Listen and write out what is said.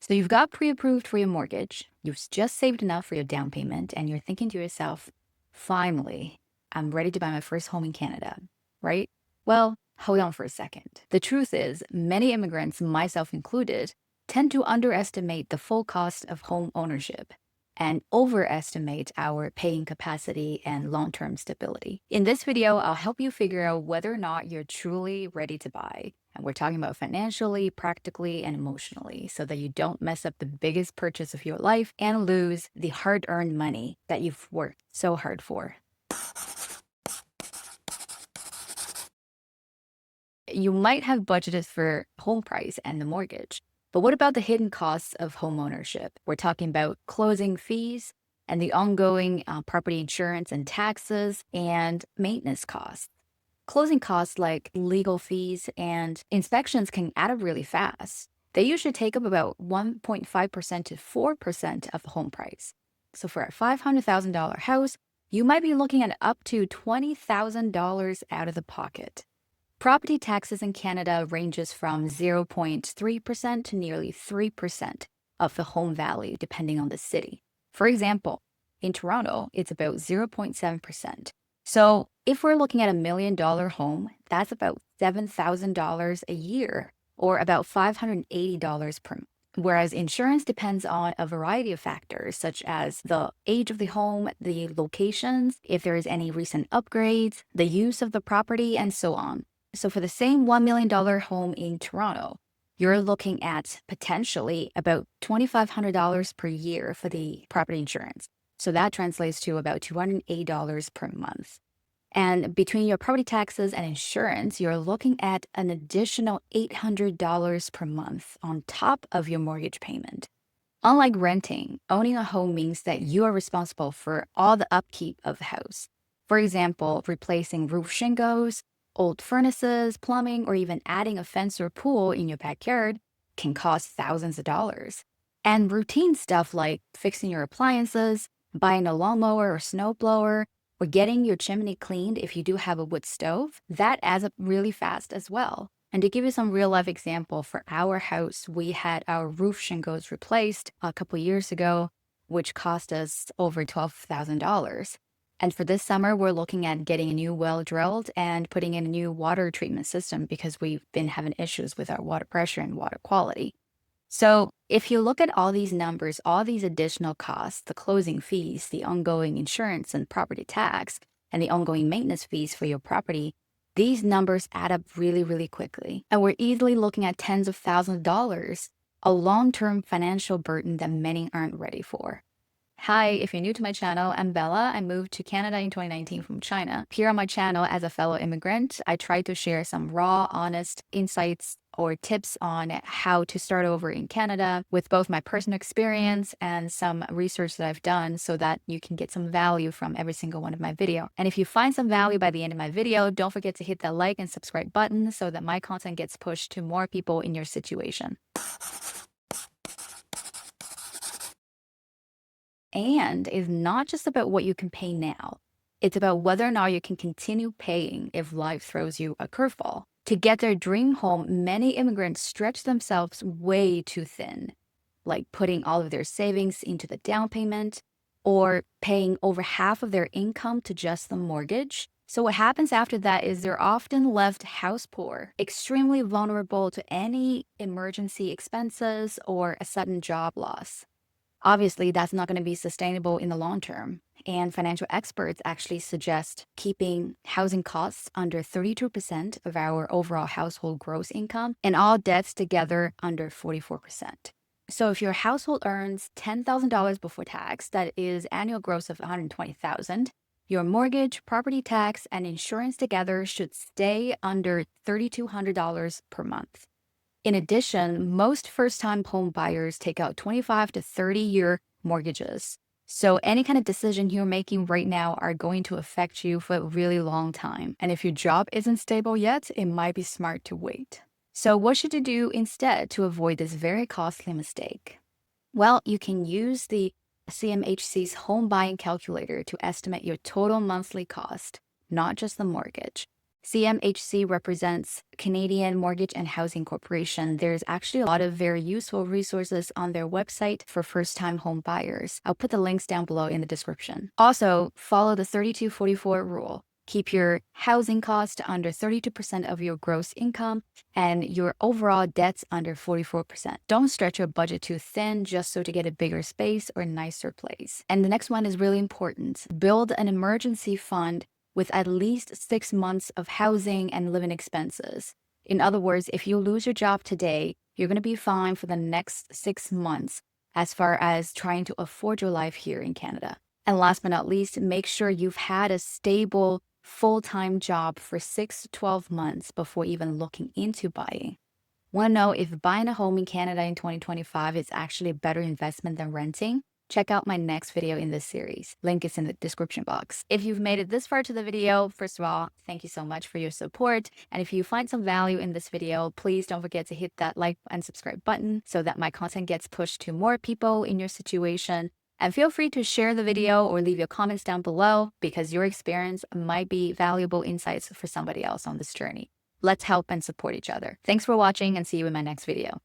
So you've got pre-approved for your mortgage, you've just saved enough for your down payment, and you're thinking to yourself, finally, I'm ready to buy my first home in Canada, right? Well, hold on for a second. The truth is, many immigrants, myself included, tend to underestimate the full cost of home ownership and overestimate our paying capacity and long-term stability. In this video, I'll help you figure out whether or not you're truly ready to buy. And we're talking about financially, practically, and emotionally, so that you don't mess up the biggest purchase of your life and lose the hard-earned money that you've worked so hard for. You might have budgeted for home price and the mortgage, but what about the hidden costs of home ownership? We're talking about closing fees and the ongoing property insurance and taxes and maintenance costs. Closing costs like legal fees and inspections can add up really fast. They usually take up about 1.5% to 4% of the home price. So for a $500,000 house, you might be looking at up to $20,000 out of the pocket. Property taxes in Canada ranges from 0.3% to nearly 3% of the home value, depending on the city. For example, in Toronto, it's about 0.7%. So if we're looking at $1 million home, that's about $7,000 a year, or about $580 per month. Whereas insurance depends on a variety of factors, such as the age of the home, the locations, if there is any recent upgrades, the use of the property, and so on. So for the same $1 million home in Toronto, you're looking at potentially about $2,500 per year for the property insurance. So that translates to about $280 per month. And between your property taxes and insurance, you're looking at an additional $800 per month on top of your mortgage payment. Unlike renting, owning a home means that you are responsible for all the upkeep of the house. For example, replacing roof shingles, old furnaces, plumbing, or even adding a fence or pool in your backyard can cost thousands of dollars. And routine stuff like fixing your appliances, buying a lawnmower or snowblower, or getting your chimney cleaned if you do have a wood stove, that adds up really fast as well. And to give you some real life example, for our house, we had our roof shingles replaced a couple years ago, which cost us over $12,000. And for this summer, we're looking at getting a new well drilled and putting in a new water treatment system because we've been having issues with our water pressure and water quality. So if you look at all these numbers, all these additional costs, the closing fees, the ongoing insurance and property tax, and the ongoing maintenance fees for your property, these numbers add up really, really quickly. And we're easily looking at tens of thousands of dollars, a long-term financial burden that many aren't ready for. Hi, if you're new to my channel, I'm Bella. I moved to Canada in 2019 from China. Here on my channel, as a fellow immigrant, I try to share some raw, honest insights or tips on how to start over in Canada with both my personal experience and some research that I've done so that you can get some value from every single one of my videos. And if you find some value by the end of my video, don't forget to hit that like and subscribe button so that my content gets pushed to more people in your situation. And is not just about what you can pay now. It's about whether or not you can continue paying if life throws you a curveball. To get their dream home, many immigrants stretch themselves way too thin, like putting all of their savings into the down payment or paying over half of their income to just the mortgage. So what happens after that is they're often left house poor, extremely vulnerable to any emergency expenses or a sudden job loss. Obviously, that's not going to be sustainable in the long term. And financial experts actually suggest keeping housing costs under 32% of our overall household gross income and all debts together under 44%. So if your household earns $10,000 before tax, that is annual gross of $120,000, your mortgage, property tax, and insurance together should stay under $3,200 per month. In addition, most first-time home buyers take out 25 to 30-year mortgages. So any kind of decision you're making right now are going to affect you for a really long time. And if your job isn't stable yet, it might be smart to wait. So what should you do instead to avoid this very costly mistake? Well, you can use the CMHC's home buying calculator to estimate your total monthly cost, not just the mortgage. CMHC represents Canadian Mortgage and Housing Corporation. There's actually a lot of very useful resources on their website for first-time home buyers. I'll put the links down below in the description. Also, follow the 32-44 rule. Keep your housing cost under 32% of your gross income and your overall debts under 44%. Don't stretch your budget too thin just so to get a bigger space or nicer place. And the next one is really important. Build an emergency fund with at least 6 months of housing and living expenses. In other words, if you lose your job today, you're going to be fine for the next 6 months as far as trying to afford your life here in Canada. And last but not least, make sure you've had a stable full-time job for 6 to 12 months before even looking into buying. Want to know if buying a home in Canada in 2025 is actually a better investment than renting? Check out my next video in this series. Link is in the description box. If you've made it this far to the video, first of all, thank you so much for your support. And if you find some value in this video, please don't forget to hit that like and subscribe button so that my content gets pushed to more people in your situation. And feel free to share the video or leave your comments down below because your experience might be valuable insights for somebody else on this journey. Let's help and support each other. Thanks for watching and see you in my next video.